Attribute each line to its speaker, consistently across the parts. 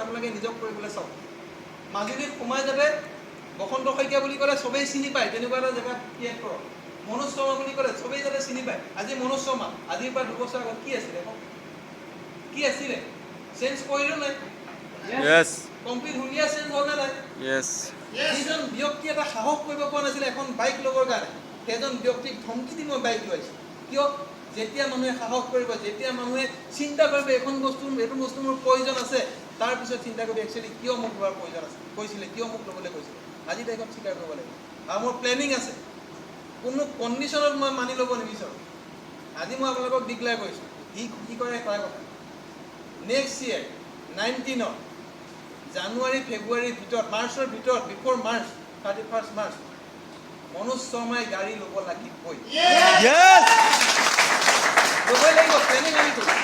Speaker 1: আপোনালোকে নিজক কৰিবলৈ চাওক মাজুলীত সোমাই যাতে বসন্ত শইকীয়া বুলি ক'লে চবেই চিনি পায় তেনেকুৱা এটা জেগা ক্ৰিয়েট কৰক মনোজ শৰ্মা বুলি ক'লে চবেই যাতে চিনি পায় আজি মনোজ শৰ্মা আজিৰ পৰা 2 বছৰ আগত কি আছিলে কি আছিলে চেঞ্জ কৰিলোঁ নাই কমপ্লিট ধুনীয়া চেঞ্জ হ'ল নে নাই যিজন ব্যক্তি এটা সাহস কৰিব পৰা নাছিলে এখন বাইক ল'বৰ কাৰণে সেইজন ব্যক্তিক ধমকি দি মই বাইক লৈছোঁ কিয় যেতিয়া মানুহে সাহস কৰিব যেতিয়া মানুহে চিন্তা কৰিব এইটো বস্তু মোৰ প্ৰয়োজন আছে তাৰপিছত চিন্তা কৰিব একচুৱেলি কিয় মোক লোৱাৰ প্ৰয়োজন আছে কৈছিলে কিয় মোক ল'বলৈ কৈছিলে আজি তাইকত স্বীকাৰ কৰিব লাগিব আৰু মোৰ প্লেনিং আছে কোনো কণ্ডিশ্যনত মই মানি ল'ব নিবিচাৰোঁ আজি মই আপোনালোকক ডিক্লেয়াৰ কৰিছোঁ কি কৰে তাৰ কথা নেক্সট ইয়েৰ 19 জানুৱাৰী ফেব্ৰুৱাৰীৰ ভিতৰত মাৰ্চৰ ভিতৰত বিফৰ মাৰ্চ 31 মাৰ্চ মনোজ শৰ্মাই গাড়ী ল'ব লাগিবই ল'বই লাগিব প্লেনিং আমি কৰিম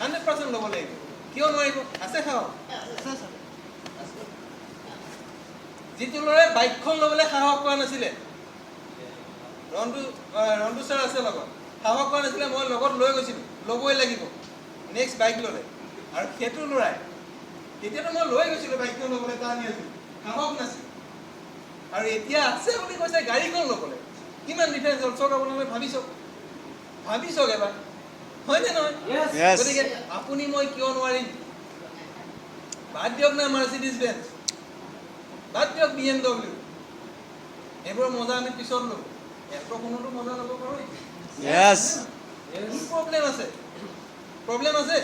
Speaker 1: 100% ল'ব লাগিব কিয় নোৱাৰিব আছে সাহস যিটো ল'ৰাই বাইকখন ল'বলৈ সাহস কৰা নাছিলে ৰন্তু ছাৰ আছে লগত সাহস কৰা নাছিলে মই লগত লৈ গৈছিলোঁ ল'বই লাগিব নেক্সট বাইক ল'লে আৰু সেইটো ল'ৰাই তেতিয়াতো মই লৈ গৈছিলোঁ বাইকখন ল'বলৈ টানি আছিলোঁ সাহস নাছিল আৰু এতিয়া আছে বুলি কৈছে গাড়ীখন ল'বলৈ কিমান ডিফাৰেঞ্চ হ'ল চাওক আপোনালোকে ভাবি চাওক এবাৰ হয়নে নহয় গতিকে আপুনি মই কিয় নোৱাৰিম বাদ দিয়ক না মাৰ্চিডিজ বেঞ্চ বাদ দিয়ক BMW এইবোৰ মজা আমি পিছত ল'ম এলক'খনতো মজা ল'ব পাৰোঁ প্ৰব্লেম আছে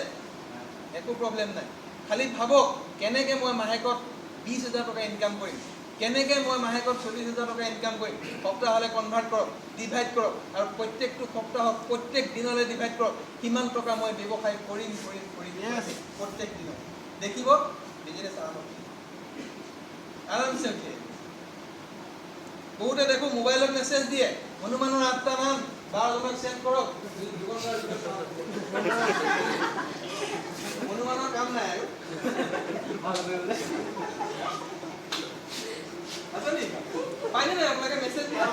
Speaker 1: একো প্ৰব্লেম নাই খালি ভাবক কেনেকৈ মই মাহেকত 20,000 টকা ইনকাম কৰিম কেনেকৈ মই মাহেকত 40,000 টকা ইনকাম কৰিম সপ্তাহলৈ কনভাৰ্ট কৰক ডিভাইড কৰক আৰু প্ৰত্যেকটো সপ্তাহত প্ৰত্যেক দিনলৈ ডিভাইড কৰক কিমান টকা মই ব্যৱসায় কৰিম প্ৰত্যেক দিনত দেখিব বিজনেছ আৰামছে উঠে বহুতে দেখো মোবাইলত মেছেজ দিয়ে হনুমানৰ 8টা নাম 12জনক চেণ্ড কৰক হনুমানৰ কাম নাই আৰু পাইনে নাই আপোনালোকে মেছেজ দিয়ে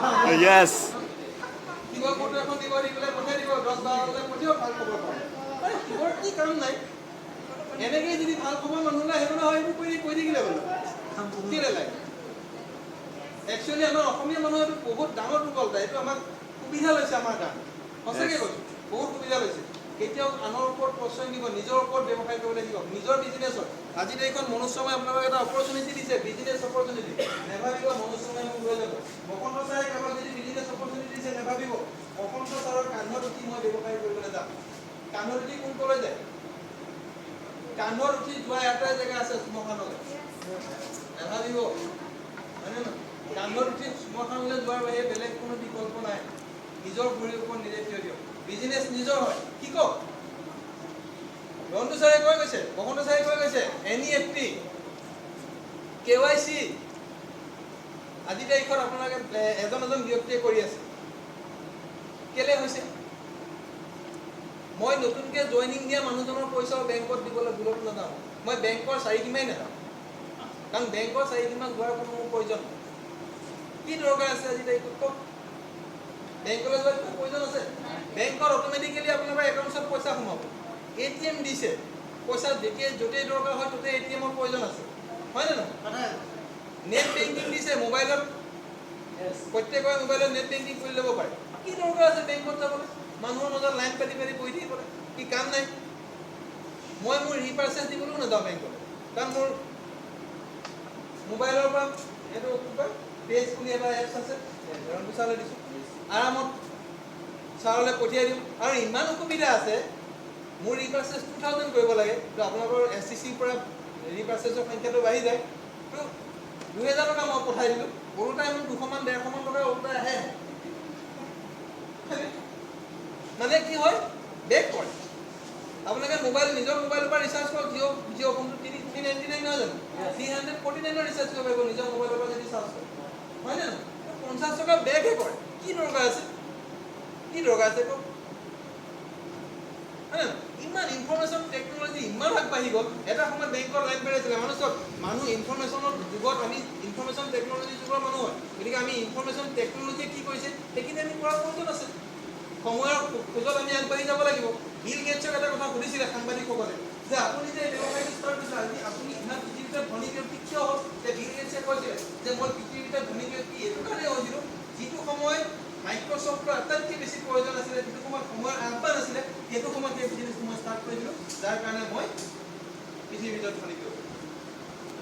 Speaker 1: কিবা ফটো এখন দিব দি পেলাই পঠাই দিব 10-12 পঠিয়াও ভাল খবৰ পায় কিবৰ কি কাম নাই এনেকৈ যদি ভাল খবৰ মানুহলৈ আহিব নহয় এইবোৰ কৈ থাকিলে বোলো কিলে লাগে একচুৱেলি আমাৰ অসমীয়া মানুহ এইটো বহুত ডাঙৰ দুৰ্বলতা এইটো আমাক সুবিধা লৈছে আমাৰ কাৰণে সঁচাকৈ কৈছোঁ বহুত সুবিধা লৈছে কেতিয়াও আনৰ ওপৰত প্ৰশ্ৰয় দিব নিজৰ ওপৰত ব্যৱসায় কৰিবলৈ দিব নিজৰ বিজনেছত আজি তাৰিখত মনোজ শৰ্মাই আপোনালোকক এটা অপৰচুনিটি দিছে বিজনেছ অপৰচুনিটি নেভাবিব মনোজ শৰ্মাই মোক লৈ যাব বসন্ত ছাৰে কাৰোবাক যদি বিজনেছ অপৰচুনিটি দিছে নেভাবিব বসন্ত ছাৰৰ কান্ধত উঠি মই ব্যৱসায় কৰিবলৈ যাম কান্ধত উঠি কোন ক'লৈ যায় কান্ধত উঠি যোৱা এটাই জেগা আছে শ্মশানলৈ নেভাবিব হয়নে নহয় কান্ধত উঠি শ্মশানলৈ যোৱাৰ বাহিৰে বেলেগ কোনো বিকল্প নাই নিজৰ ভৰিৰ ওপৰত নিজে থিয় দিয়ক বিজনেছ নিজৰ হয় কি কওক ৰন্তু ছাৰে কৈ গৈছে বসন্ত ছাৰে কৈ গৈছে NEFT KYC আজি তাৰিখত আপোনালোকে এজন ব্যক্তিয়ে কৰি আছে কেলে হৈছে মই নতুনকৈ জইনিং দিয়া মানুহজনৰ পইচাও বেংকত দিবলৈ ভুলত নাযাওঁ মই বেংকৰ চাৰিসীমাই নাযাওঁ কাৰণ বেংকৰ চাৰিসীমা যোৱাৰ কোনো মোৰ প্ৰয়োজন কি দৰকাৰ আছে আজি তাৰিখত কওক বেংকলৈ যোৱাৰ কোনো প্ৰয়োজন আছে বেংকত অট'মেটিকেলি আপোনালোকৰ একাউণ্টছত পইচা সোমাব ATM দিছে পইচা যেতিয়াই য'তেই দৰকাৰ হয় ত'তেই ATMৰ প্ৰয়োজন আছে হয়নে নহয় নেট বেংকিং দিছে মোবাইলত প্ৰত্যেকৰে মোবাইলত নেট বেংকিং কৰি ল'ব পাৰে কি দৰকাৰ আছে বেংকত যাবলৈ মানুহৰ মাজত লাইন পাতি বহি থাকিবলৈ কি কাম নাই মই মোৰ ৰিপাৰ্চেছ দিবলৈও নাযাওঁ বেংকলৈ কাৰণ মোৰ মোবাইলৰ পৰা এইটো কি কয় পেজ বুলি এটা এপছ আছে ৰন্তু ছাৰলৈ দিছোঁ আৰামত ছাৰলৈ পঠিয়াই দিওঁ আৰু ইমান অসুবিধা আছে মোৰ ৰিপাৰ্চেছ 2000 কৰিব লাগে তো আপোনালোকৰ SCCৰ পৰা ৰিপাৰ্চেছৰ সংখ্যাটো বাঢ়ি যায় তো 2000 টকা মই পঠাই দিলোঁ ওলোটাই মোক 200-150 টকা ওলোটাই আহে মানে কি হয় বেক কৰে আপোনালোকে নিজৰ মোবাইলৰ পৰা ৰিচাৰ্জ কৰক জিঅ' ফোনটো 399 নহয় জানো 349 ৰিচাৰ্জ কৰিব পাৰিব নিজৰ মোবাইলৰ পৰা যদি চাৰ্জ কৰে হয়নে নহয় 50 টকা বেকহে কৰে কি দৰকাৰ আছে কওক ইমান ইনফৰমেশ্যন টেকনলজি ইমান আগবাঢ়ি গ'ল এটা সময়ত বেংকৰ লাইন পাইছিলে মানুহ ইনফৰমেশ্যনৰ যুগত আমি ইনফৰমেশ্যন টেকনলজি যুগৰ মানুহ হয় গতিকে আমি ইনফৰমেশ্যন টেকনলজিয়ে কি কৰিছে সেইখিনি আমি কৰাৰ প্ৰয়োজন আছে সময়ৰ খোজত আমি আগবাঢ়ি যাব লাগিব বিল গেটছক এটা কথা সুধিছিলে সাংবাদিকসকলে যে আপুনি যে ব্যৱসায়টো ষ্টাৰ্ট কৰিছে আজি আপুনি কৰিছিলোঁ যাৰ কাৰণে মই পৃথিৱীৰ ভিতৰত ধনী কৰিব পাৰিম।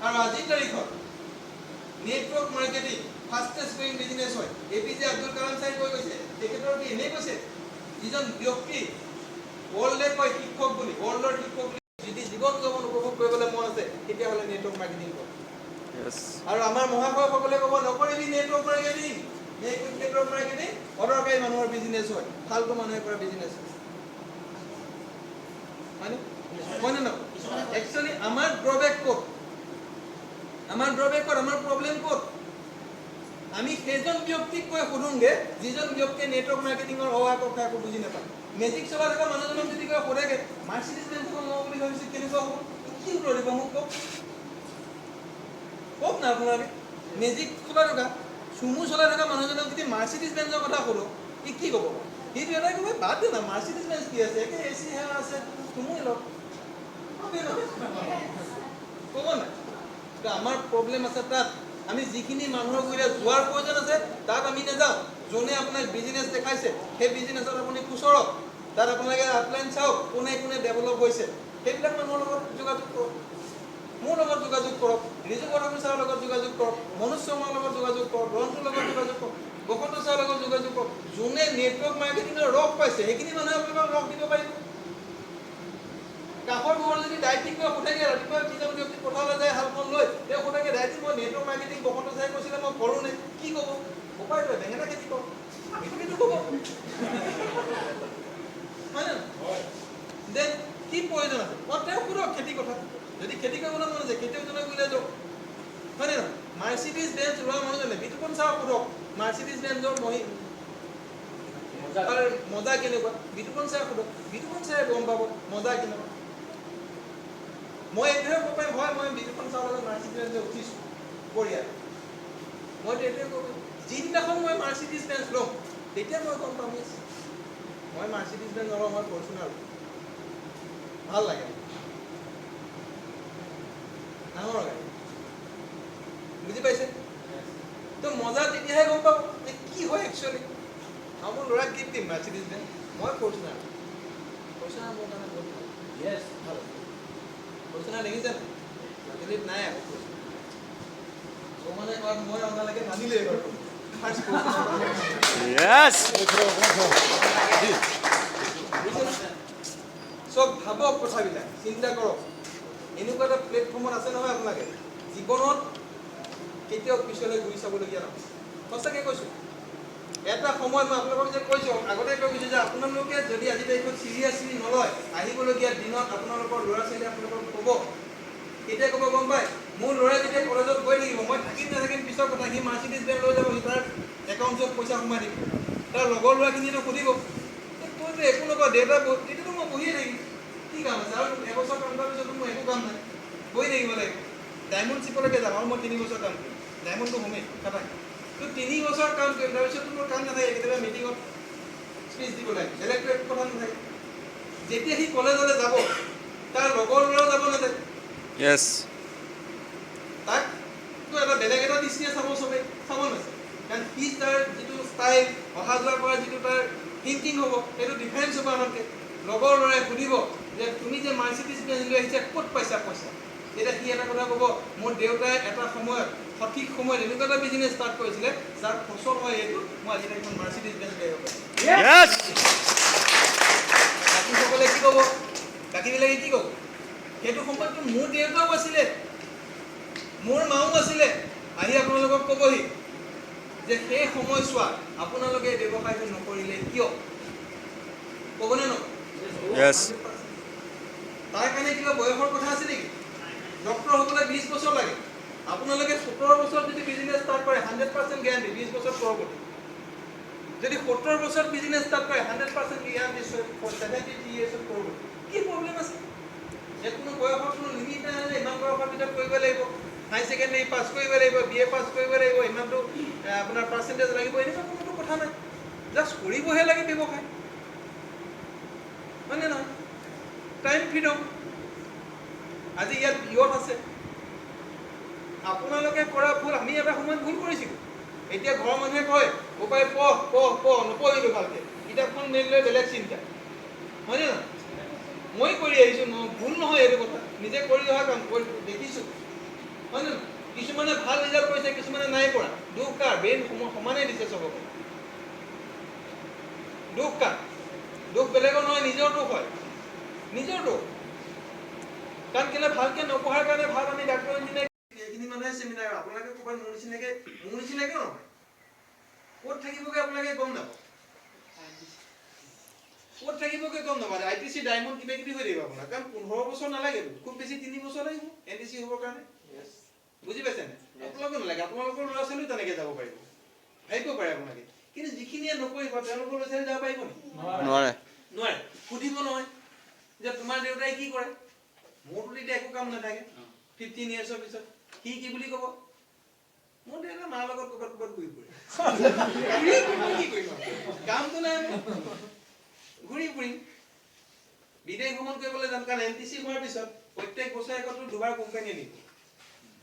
Speaker 1: আৰু আজিৰ তাৰিখত network marketing fastest growing business হয়। APJ আব্দুল কালাম চাহে কৈ গৈছে, তেখেতৰ কি এনেই কৈছে, যিজন ব্যক্তি ৱৰ্ল্ডে কয় শিক্ষক বুলি, ৱৰ্ল্ডৰ শিক্ষক বুলি, যদি জীৱন যাপন উপভোগ কৰিবলৈ মন আছে তেতিয়াহ'লে নেটৱৰ্ক মাৰ্কেটিং কৰক। আৰু আমাৰ মহাশয়সকলে ক'ব নকৰিবি নেটৱৰ্ক মাৰ্কেটিং, নেটৱৰ্ক মাৰ্কেটিং অদৰকাৰী মানুহৰ বিজনেছ হয়, ফাল্টু মানুহে কৰা বিজনেছ হয়। হয়নে নহয়? একচুৱেলি আমাৰ ড্ৰবেক ক'ত, আমাৰ প্ৰব্লেম ক'ত? আমি সেইজন ব্যক্তিক কৈ সোধোংগে যিজন ব্যক্তিয়ে নেটৱৰ্ক মাৰ্কেটিঙৰ অহা কথা একো বুজি নাপায়। মেজিক চলাই থকা মানুহজনক যদি কৈ সোধেগে মাৰ্চিডিজ বেঞ্চখন লওঁ বুলি ভাবিছে কেনেকুৱা হ'ব, কি উত্তৰ দিব মোক কওক না আপোনালোকে? মেজিক চলাই থকা চুমু চলাই থকা মানুহজনক যদি মাৰ্চিডিজ বেঞ্চৰ কথা সোধো ই কি ক'ব? সিটো এটাই ক'ব বাদ দে না, মাৰ্চিডিজ বেঞ্চ কি আছে, একে AC সেৱা আছে, চুমুৱে লওক ক'ব নাই? আমাৰ প্ৰব্লেম আছে তাত। আমি যিখিনি মানুহৰ গুৰিৰে যোৱাৰ প্ৰয়োজন আছে তাত আমি নাযাওঁ। যোনে আপোনাক বিজনেছ দেখাইছে সেই বিজনেছত আপুনি খুচৰক, তাত আপোনালোকে আপলাইন চাওক কোনে কোনে ডেভেলপ হৈছে, সেইবিলাক মানুহৰ লগত যোগাযোগ কৰক। মোৰ লগত যোগাযোগ কৰক, ৰিজু বৰদলৈ ছাৰৰ লগত যোগাযোগ কৰক, মনোজ শৰ্মাৰ লগত যোগাযোগ কৰক, ৰন্টুৰ লগত যোগাযোগ কৰক, বসন্ত ছাৰৰ লগত যোগাযোগ কৰক। যোনে নেটৱৰ্ক মাৰ্কেটিঙৰ ৰস পাইছে সেইখিনি মানুহে আপোনালোকক ৰস দিব পাৰিব। কাষৰ ঘৰ যদি ডাইটিক সোধেগে, ৰাতিপুৱা যিজন ব্যক্তি পথাৰলৈ যায় হালখন লৈ, তেওঁ সোধেগে ডাইটিক মই নেটৱৰ্ক মাৰ্কেটিং বসন্ত ছাৰে কৈছিলে মই কৰোঁ নে, কি ক'ব? উপায় তই বেঙেনা খেতি কৰ, সেইটো ক'ব। হয় নে? দেন কি প্ৰয়োজন আছে? তেওঁ সোধক খেতি কথা, যদি খেতি কৰিবলৈ মন আছে খেতিয়কজনক উলিয়াই যাওক। হয় নে নহয়? মাৰ্চিডিজ বেঞ্চ লোৱা মানুহজনে বিতুপন ছাৰক সোধক মাৰ্চিডিজ বেঞ্চৰ মজা কেনেকুৱা, বিতুপন ছাৰক সোধক, বিতুপন ছাৰে গম পাব মজা কেনেকুৱা। মই এইটোহে ক'ব পাৰিম, হয় মই বিতুপন ছাৰৰ লগত মাৰ্চিডিজ বেঞ্চত উঠিছোঁ পৰিয়াল, মইতো এইটোৱে ক'ব পাৰিম। যিদিনাখন মই মাৰ্চিডিজ বেঞ্চ ল'ম তেতিয়া মই গম পাম মই মাৰ্চিডিজ বেঞ্চ নলওঁ, মই ফৰ্চুনাৰ ভাল লাগে, ডাঙৰ গাড়ী, বুজি পাইছে? তো মজা তেতিয়াহে গম পাব যে কি হয় একচুৱেলি। আৰু মোৰ ল'ৰাক গিফ্ট দিম মাৰ্চিডিজ বেঞ্চ, মই ফৰ্চুনাৰ মোৰ কাৰণে বহুত ভাল। ফৰ্চুনাৰ দেখিছে নাই? মাজুলীত নাই আকৌ মানে মই আপোনালোকে মানিলেই বাৰু চব ভাবক, কথাবিলাক চিন্তা কৰক। এনেকুৱা এটা প্লেটফৰ্মত আছে নহয় আপোনালোকে জীৱনত কেতিয়াও পিছলৈ ঘূৰি চাবলগীয়া নহয়। সঁচাকৈ কৈছোঁ, এটা সময়ত মই আপোনালোকক যে কৈছোঁ, আগতে কৈ গৈছোঁ যে আপোনালোকে যদি আজি তাৰিখত চিৰিয়াছলি নলয়, আহিবলগীয়া দিনত আপোনালোকৰ ল'ৰা ছোৱালীয়ে আপোনালোকক ক'ব, কেতিয়া ক'ব গম পায়? মোৰ ল'ৰাই যেতিয়া কলেজত গৈ থাকিব, মই থাকিম নাথাকিম পিছৰ কথা, সি মাৰ্চিডিজ বেঞ্চ লৈ যাব, সি তাৰ একাউণ্টত পইচা সোমাই দিব। তাৰ লগৰ ল'ৰাখিনিতো সুধিব তইতো একো নকওঁ, দেউতা তেতিয়াতো মই বহিয়ে থাকিম, কি কাম আছে? আৰু এবছৰ কাম কৰাৰ পিছতো মোৰ একো কাম নাই, বহি থাকিব লাগিব। ডায়মণ্ড চিপলৈকে যাম আৰু মই 3 বছৰ কাম কৰিম, ডায়মণ্ডটো সোমেই খাটাই। তো 3 বছৰ কাম কৰিম, তাৰপিছতো মোৰ কাম নাথাকে, কেতিয়াবা মিটিঙত স্পীচ দিব লাগে, বেলেগটো একো কথা নাথাকে। যেতিয়া সি কলেজলৈ যাব তাৰ লগৰ ল'ৰাও যাব নাথাকে, তাকতো এটা বেলেগ এটা দৃষ্টিয়ে চাব, চবেই চাব নাযায়। কাৰণ সি তাৰ যিটো ষ্টাইল, অহা যোৱা কৰাৰ যিটো তাৰ থিংকিং হ'ব সেইটো ডিফাৰেঞ্চ হ'ব আমাতকৈ। লগৰ ল'ৰাই সুধিব যে তুমি যে মাৰ্চিডিজ বেঞ্চ লৈ আহিছা ক'ত পাইছা পইচা? তেতিয়া সি এটা কথা ক'ব, মোৰ দেউতাই এটা সময়ত সঠিক সময়ত এনেকুৱা এটা বিজনেছ ষ্টাৰ্ট কৰিছিলে যাৰ ফচল হয় এইটো, মই আজি এখন মাৰ্চিডিজ বেঞ্চ লৈ আহিব পাৰিম। বাকীসকলে কি ক'ব? বাকীবিলাকে কি ক'ব? সেইটো সময়ততো মোৰ দেউতাও আছিলে, মোৰ মাও আছিলে। আহি আপোনালোকক ক'বহি যে সেই সময়ছোৱাত আপোনালোকে ব্যৱসায়টো নকৰিলে কিয়? ক'বনে নকয়? তাৰ কাৰণে কিবা বয়সৰ কথা আছে নেকি? ডক্টৰ হ'বলৈ 20 বছৰ লাগে, আপোনালোকে 17 বছৰত যদি বিজনেছ ষ্টাৰ্ট কৰে 100% গেৰাণ্টি 20 বছৰ পৰৱৰ্তী। যদি 70 বছৰত বিজনেছ ষ্টাৰ্ট কৰে 100% গেৰাণ্টি 73 yearsত পৰৱৰ্তী। কি প্ৰব্লেম আছে? ইয়াত কোনো বয়সৰ কোনো লিমিট নাই যে ইমান বয়সৰ ভিতৰত কৰিব লাগিব, হাই ছেকেণ্ডেৰী পাছ কৰিব লাগিব, BA পাছ কৰিব লাগিব, ইমানটো আপোনাৰ পাৰ্চেণ্টেজ লাগিব, এনেকুৱা কোনো কথা নাই। জাষ্ট কৰিবহে লাগে ব্যৱসায়, হয়নে নহয়? Time freedom. আজি ইয়াত ইয়ত আছে, আপোনালোকে কৰা ভুল আমি এটা সময়ত ভুল কৰিছিলোঁ। এতিয়া ঘৰৰ মানুহে কয় বোপাই নপঢ়িলোঁ ভালকৈ, কিতাপখন মেলি লৈ বেলেগ চিন্তা, হয়নে নহয়? মই কৰি আহিছোঁ ভুল নহয় এইটো কথা নিজে কৰি অহা কাম দেখিছোঁ হয় নে কিছুমানে ভাল ৰিজাল্ট কৰিছে কিছুমানে নাই কৰা দুখ কাৰ ব্ৰেইন সমানেই দিছে চবকে দুখ কাৰ দুখ বেলেগৰ নহয় নিজৰ দুখ হয় নিজৰ দুখ কাৰণ কেলে ভালকৈ নপঢ়াৰ কাৰণে ভাল আমি ডাক্তৰ ইঞ্জিনিয়াৰ এইখিনি মানুহে চেমিনাৰ আপোনালোকে ক'ৰবাত মোৰ নিচিনাকৈ নহয় ক'ত থাকিবগৈ আপোনালোকে গম নাপাব ক'ত থাকিবগৈ গম নাপায় ITC ডায়মণ্ড কিবা কিবি হৈ থাকিব আপোনাৰ কাৰণ 15 বছৰ নালাগে খুব বেছি 3 বছৰ লাগিব NTC হ'বৰ কাৰণে বুজি পাইছেনে আপোনালোকে নালাগে আপোনালোকৰ ল'ৰা ছোৱালীও তেনেকৈ যাব পাৰিব ভাবিব পাৰে আপোনালোকে কিন্তু যিখিনিয়ে নকৰিব তেওঁলোকৰ ল'ৰা ছোৱালী যাব পাৰিব নেকি নোৱাৰে সুধিব নহয় যে তোমাৰ দেউতাই কি কৰে মোৰতো তেতিয়া একো কাম নাথাকে 15 years পিছত কি বুলি ক'ব মোৰ দেউতা মাৰ লগত ক'ৰবাত ঘূৰি ফুৰে কি কৰিম কামটো নাই ঘূৰি ফুৰিম বিদেশ ভ্ৰমণ কৰিবলৈ যাম কাৰণ NTC হোৱাৰ পিছত প্ৰত্যেক বছৰেকতো দুবাৰ কোম্পানী আনিব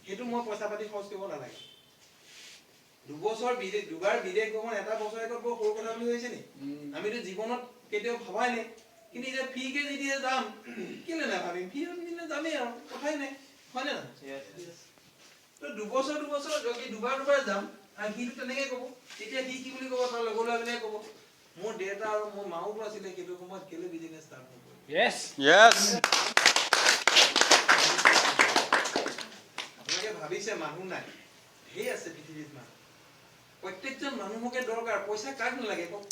Speaker 1: সেইটো মই পইচা পাতি খৰচ কৰিব নালাগে দুবাৰ বিদেশ ভ্ৰমণ এটা বছৰেকত বৰ সৰু কথা বুলি হৈছে নেকি আমিতো জীৱনত কেতিয়াও ভবাই নাই কিন্তু এতিয়া ফ্ৰীকে যেতিয়া যাম কেলে নাভাবিম ফ্ৰী দিলে যামেই আৰু কথাই নাই হয় নে তো দুবছৰ যদি দুবাৰ যাম আৰু সিটো তেনেকৈ ক'ব তেতিয়া সি কি বুলি ক'ব তাৰ লগৰ ল'ৰাবিলাকে ক'ব মোৰ দেউতা আৰু মোৰ মাও আছিলে সেইটো সময়ত কেলে বিজনেছ ষ্টাৰ্ট নকৰিলে আপোনালোকে ভাবিছে মানুহ নাই ধেৰ আছে পৃথিৱীত মানুহ প্ৰত্যেকজন মানুহকে দৰকাৰ পইচা কাক নালাগে কওক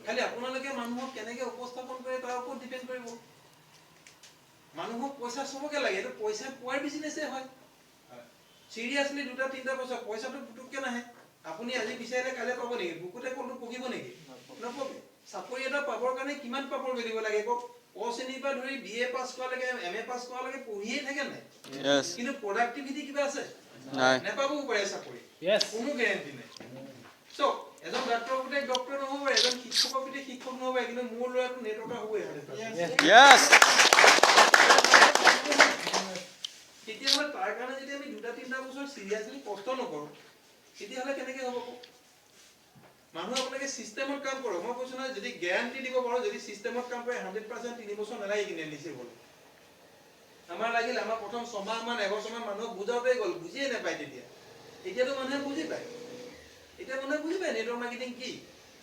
Speaker 1: খালি আপোনালোকে মানুহক কেনেকৈ উপস্থাপন কৰে তাৰ ওপৰত ডিপেণ্ড কৰিব মানুহক পইচা চবকে লাগে এইটো পইচা পোৱাৰ বিজনেছে হয় চিৰিয়াছলি 2-3 বছৰ পইচাটো পুতুককৈ নাহে আপুনি আজি বিচাৰিলে কাইলৈ পাব নেকি বুকুতে কলটো পকিব নেকি নপকে চাকৰি এটা পাবৰ কাৰণে কিমান পাপৰ মেলিব লাগে কওক অ শ্ৰেণীৰ পৰা ধৰি BA পাছ কৰালৈকে MA পাছ কৰালৈকে পঢ়িয়ে থাকে নাই কিন্তু প্ৰডাক্টিভিটি কিবা আছে নেপাবও পাৰে চাকৰি কোনো গেৰেণ্টি নাই চ' এজন ডাক্তৰ গোটেই ডক্তৰ নহ'ব পাৰে এজন শিক্ষকৰ গোটেই শিক্ষক নহ'ব পাৰে কিন্তু মোৰ ল'ৰাটো নেটৱৰ্কাৰ হ'বই তেতিয়াহ'লে তাৰ কাৰণে যদি আমি 2-3 বছৰ চিৰিয়াছলি কষ্ট নকৰোঁ তেতিয়াহ'লে কেনেকৈ হ'ব কওক মানুহ আপোনালোকে চিষ্টেমত কাম কৰক মই কৈছোঁ নহয় যদি গেৰাণ্টি দিব পাৰোঁ যদি চিষ্টেমত কাম কৰে 100% 3 বছৰ নালাগে কিনে NTC হ'বলৈ আমাৰ লাগিল আমাৰ প্ৰথম 6 মাহমান এবছৰমান মানুহক বুজাওঁতেই গ'ল বুজিয়ে নাপায় এতিয়াতো মানুহে বুজি পায় নেটৱৰ্ক মাৰ্কেটিং কি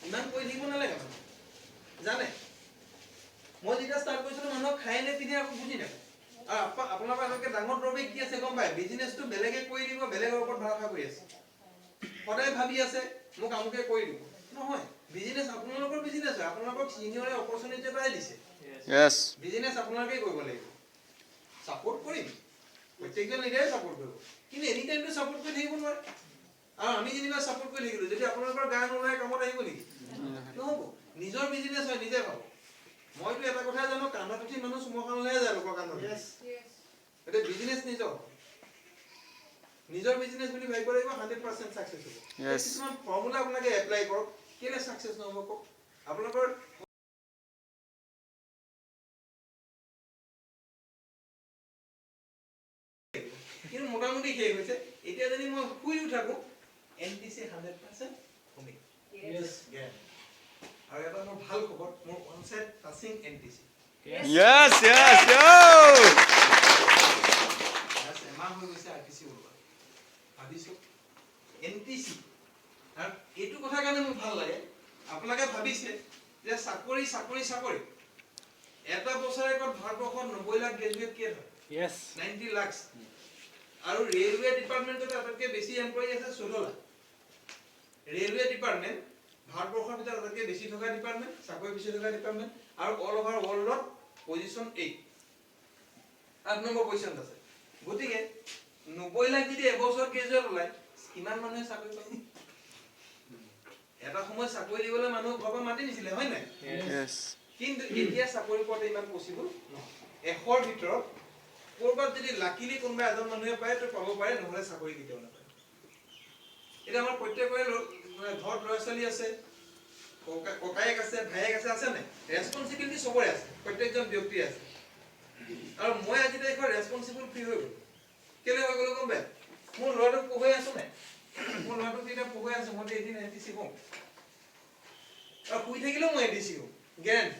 Speaker 1: ইমান কৈ থাকিব নালাগে মানুহ জানে মই যেতিয়া ষ্টাৰ্ট কৰিছিলোঁ মানুহক খাই নে পিন্ধে আকৌ বুজি নাপায় আৰু আপোনালোকৰ আগতকৈ ডাঙৰ ড্ৰবেক কি আছে গম পায় বিজনেছটো বেলেগে কৰি দিব বেলেগৰ ওপৰত ভৰসা কৰি আছে সদায় ভাবি আছে মোক আমুকে কৰি দিব নহয় বিজনেছ আপোনালোকৰ বিজনেছ হয় আপোনালোকক চিনিয়ৰে অপৰচুনিটি এটাই দিছে বিজনেছ আপোনালোকেই কৰিব লাগিব ছাপোৰ্ট কৰিম প্ৰত্যেকজন লিডাৰে ছাপোৰ্ট কৰিব কিন্তু এনি টাইমটো ছাপোৰ্ট কৰি থাকিব নোৱাৰে আৰু আমি যেনিবা ছাপোৰ্ট কৰি থাকিলোঁ যদি আপোনালোকৰ গান ওলাই কামত আহিব নেকি নহ'ব নিজৰ বিজনেছ হয় নিজে ভাবক মইতো এটা কথা জানো কান্দত উঠি মানুহ চুমখানলৈহে যায় লোকৰ কান্দত এতিয়া বিজনেছ নিজৰ বিজনেছ বুলি ভাবিব লাগিব 100% ছাকচেছ হ'ব কিছুমান ফৰ্মুলা আপোনালোকে এপ্লাই কৰক কেলে ছাকচেছ নহ'ব কওক আপোনালোকৰ কিন্তু মোটামুটি শেষ হৈছে এতিয়া যদি মই শুই থাকোঁ NTC 100% কমিক আৰু এটা মোৰ ভাল খবৰ মোৰ অনচাইট টাচিং NTC এমাহ হৈ গৈছে RTC ওলোৱা ভাবিছোঁ NTC আৰু এইটো কথা কাৰণে মোৰ ভাল লাগে আপোনালোকে ভাবিছে যে চাকৰি এটা বছৰেকত ভাৰতবৰ্ষত 90 লাখ গ্ৰেজুৱেট কেই হয় 90 লাখ আৰু ৰেলৱে ডিপাৰ্টমেণ্টত আটাইতকৈ বেছি এমপ্লয়ী আছে 16 লাখ ৰেলৱে ডিপাৰ্টমেণ্ট ভাৰতবৰ্ষৰ ভিতৰত আটাইতকৈ বেছি থকা ডিপাৰ্টমেণ্ট চাকৰি বেছি থকা ডিপাৰ্টমেণ্ট আৰু অল অভাৰ ৱৰ্ল্ডত পজিশ্যন 8 নম্বৰ পজিশ্যনত আছে গতিকে 90 লাখ যদি এবছৰত গ্ৰেজুৱেট ওলায় কিমান মানুহে চাকৰি পাব এটা সময় চাকৰি দিবলৈ মানুহ ঘৰৰ পৰা মাতি দিছিলে হয় নাই কিন্তু এতিয়া চাকৰি পোৱাটো ইমান পচিবল নহয় 100ৰ ভিতৰত ক'ৰবাত যদি লাকিলি কোনোবা এজন মানুহে পায় তো পাব পাৰে নহ'লে চাকৰি কেতিয়াও নাপায় এতিয়া আমাৰ প্ৰত্যেকৰে ঘৰত ল'ৰা ছোৱালী আছে ককায়েক আছে ভায়েক আছে নাই ৰেছপনচিবিলিটি চবৰে আছে প্ৰত্যেকজন ব্যক্তিৰ আছে আৰু মই আজি তাৰিখৰ ৰেছপনচিবল ফ্ৰী হৈ গ'লো কেলে হৈ গ'লো গম পায় মোৰ ল'ৰাটোক পঢ়ুৱাই আছো নাই মোৰ ল'ৰাটোক যেতিয়া পঢ়ুৱাই আছো মই এদিন NTC কওঁ আৰু শুই থাকিলেও মই NTC কওঁ গেৰেণ্টি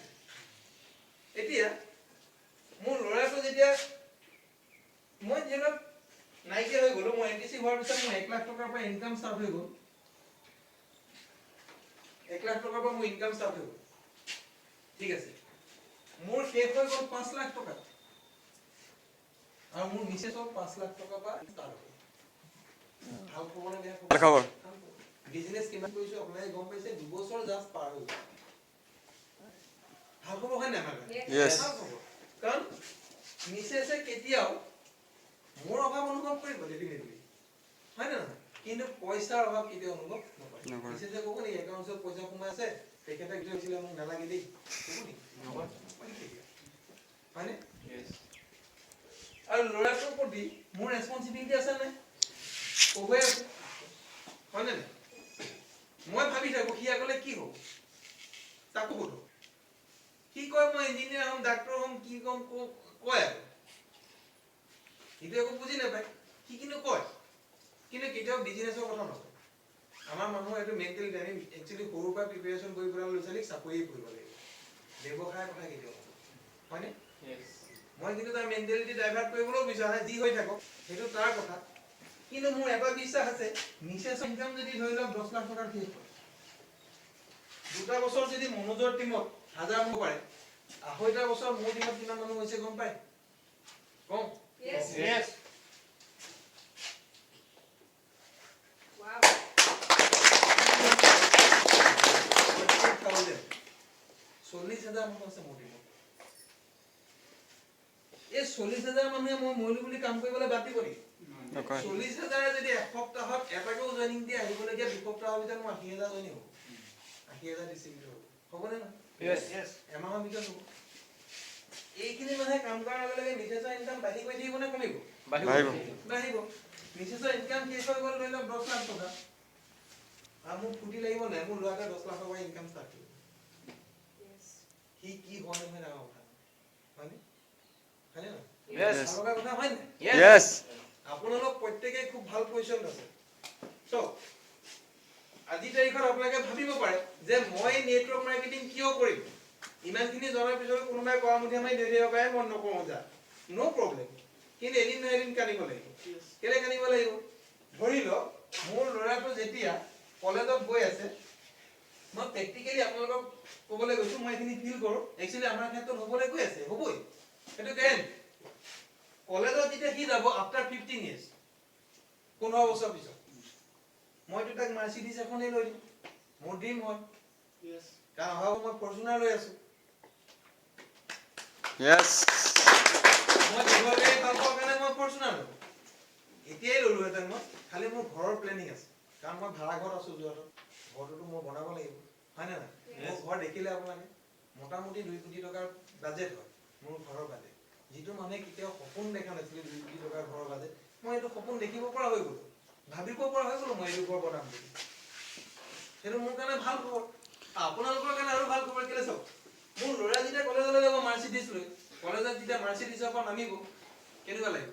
Speaker 1: এতিয়া মোৰ ল'ৰাটো যেতিয়া মই যেনে নাইকিয়া হৈ গ'লো মই এনটিসি হোৱাৰ পিছত মই 1 লাখ টকাৰ পৰা ইনকাম ষ্টাৰ্ট হৈ গ'ল 1 লাখ টকাৰ পৰা মোৰ ইনকাম ষ্টাৰ্ট হৈ গ'ল ঠিক আছে মোৰ শেষ হৈ গ'ল 5 লাখ টকা আৰু মোৰ মিছেছৰ 5 লাখ টকা পৰা ষ্টাৰ্ট হ'ল ভাল খবৰ নে বেয়া খবৰ বিজনেছ কিমান কৰিছো আপোনালোকে গম পাইছে 2 বছৰ জাষ্ট পাৰ হৈ গ'ল ভাল খবৰ হয় না আমাৰ
Speaker 2: Yes.
Speaker 1: কাৰণ মিছেছে কেতিয়াও মোৰ অভাৱ অনুভৱ কৰিব ডেফিনেটলি হয় না কিন্তু পইচাৰ অভাৱ কেতিয়াও অনুভৱ নকৰে মিছেছে ক'ব নি একাউণ্টত পইচা সোমাই আছে তেখেতে কি হৈছিল মোক নালাগে দেই ক'ব নি নকয় হয়নে ইয়েস আৰু ল'ৰাটোৰ প্ৰতি মোৰ ৰেসপন্সিবিলিটি আছে নে ক'বই আছে হয়নে মই ভাবি থাকো কি আগলে কি হ'ব তাকো বলো কি কয় মই ইঞ্জিনিয়াৰ হ'ম ডাক্তৰ হ'ম কি কম কয় আৰু ইটো একো বুজি নাপায় কি কিন্তু কয় কিন্তু কেতিয়াও বিজনেছৰ কথা নকয় আমাৰ মানুহ এইটো মেন্টেলিটি আমি একচুয়ালি সৰুৰ পৰা প্ৰিপাৰেচন কৰি পেলাই লৈছালি চাকৰি কৰিব লাগিব ব্যৱসায় কথা কেতিয়াও হয়নে ইয়েস মই কিন্তু তাৰ মেন্টেলিটি ডাইভাৰ্ট কৰিবলৈ বিচাৰা যি হৈ থাকক সেইটো তাৰ কথা কিন্তু মোৰ এটা বিশ্বাস আছে মিছেছ ইনকাম যদি ধৰি লওক 10 লাখ টকাৰ শেষ হয় দুটা বছৰ যদি মনোজৰ টিমত 1000 মানুহ পাৰে আঢ়ৈটা বছৰ মোৰ টিমত কিমান মানুহ হৈছে গম পায় কম
Speaker 3: Yes.
Speaker 1: Yes.
Speaker 3: Wow.
Speaker 1: 40,000 মানুহ আছে মোৰ টিমত এই 40,000 মানুহে মই মইলো বুলি কাম কৰিবলৈ বাতি কৰি 40,000 যদি এসপ্তাহত এটাকেও জয়নিং দিয়ে আহিবলগীয়া দুসপ্তাহৰ ভিতৰত মই 80,000 জয়নিং হ'ব 80,000 ডিস্ট্ৰিবিউটৰ হ'ব নে নহয়
Speaker 2: Yes.
Speaker 1: এমাহৰ ভিতৰত হ'ব এইখিনি মানুহে কাম কৰাৰ লগে লগে মিছেছৰ ইনকাম বাঢ়ি গৈ থাকিব নে কমিব বাঢ়িব মিছেছৰ ইনকাম শেষ হৈ গ'ল ধৰি লওক 10 লাখ টকা আৰু মোক ফুটি লাগিব নাই মোৰ ল'ৰাটোৱে 10 লাখ টকা ইনকাম ষ্টাৰ্ট কৰিব
Speaker 3: Yes.
Speaker 1: কি কি হয় নহয় ডাঙৰ কথা হয়নে হয়নে নহয়
Speaker 2: Yes.
Speaker 1: ভাল লগা কথা হয়নে
Speaker 2: Yes.
Speaker 1: আপোনালোক প্ৰত্যেকই খুব ভাল পজিশন আছে সো আজি তাৰিখত আপোনালোকে ভাবিব পাৰে যে মই নেটৱৰ্ক মাৰ্কেটিং কিয় কৰিম ইমানখিনি জনাৰ পিছত কোনোবাই কোৱা মুঠি আমি দেৰি হ'ব পাৰে মন নকৰো যা নো প্ৰবলেম কিন্তু এদিন নহয় এদিন কানিব লাগিব কেলে কানিব লাগিব ধৰি লওক মোৰ ল'ৰাটো যেতিয়া কলেজত গৈ আছে মই প্ৰেক্টিক্যালি আপোনালোকক ক'বলৈ গৈছো মই এখিনি ফিল কৰো একচুয়ালি আমাৰ ক্ষেত্ৰত হ'বলৈ গৈ আছে হ'বই সেইটো গেৰেণ্টি কলেজত যেতিয়া সি যাব আফটাৰ 15 ইয়াৰ্স 15 বছৰ পিছত মই তো তাক মাৰ্সিডিজ এখনে লৈ দিম মোৰ ড্ৰিম হয় ইয়েস কাৰণ অহা মই ফৰ্চুনাৰ লৈ আছো
Speaker 2: Yes.
Speaker 1: মই দিবলে ভাল পাওঁ কাৰণে মই ফৰ্চুনাৰ লৈ এতিয়াই ললো হেতেন মই খালি মোৰ ঘৰৰ প্লেনিং আছে কাৰণ মই ভাড়া ঘৰত আছো যোৱাটো ঘৰটো মই বনাব লাগিব হয় না মোৰ ঘৰ দেখিলে আপোনালোকে মোটামুটি 2 কোটি টকাৰ বাজেট হয় মোৰ ঘৰৰ বাজেট যিটো মানে কেতিয়াও সপোন দেখা নাছিল 2 কোটি টকাৰ ঘৰৰ বাজেট মই এইটো সপোন দেখিব পৰা হৈ গলো ভাবিব পৰা হৈ গলো মই এইটো ঘৰ বনাম বুলি সেইটো মোৰ কাৰণে ভাল খবৰ আপোনালোকৰ কাৰণে আৰু ভাল খবৰ কেলে চাওক মোৰ ল'ৰা যেতিয়া কলেজলৈ যাব মাৰ্সিডিজ লৈ কলেজত যেতিয়া মাৰ্সিডিজৰ পৰা নামিব কেনেকুৱা লাগিব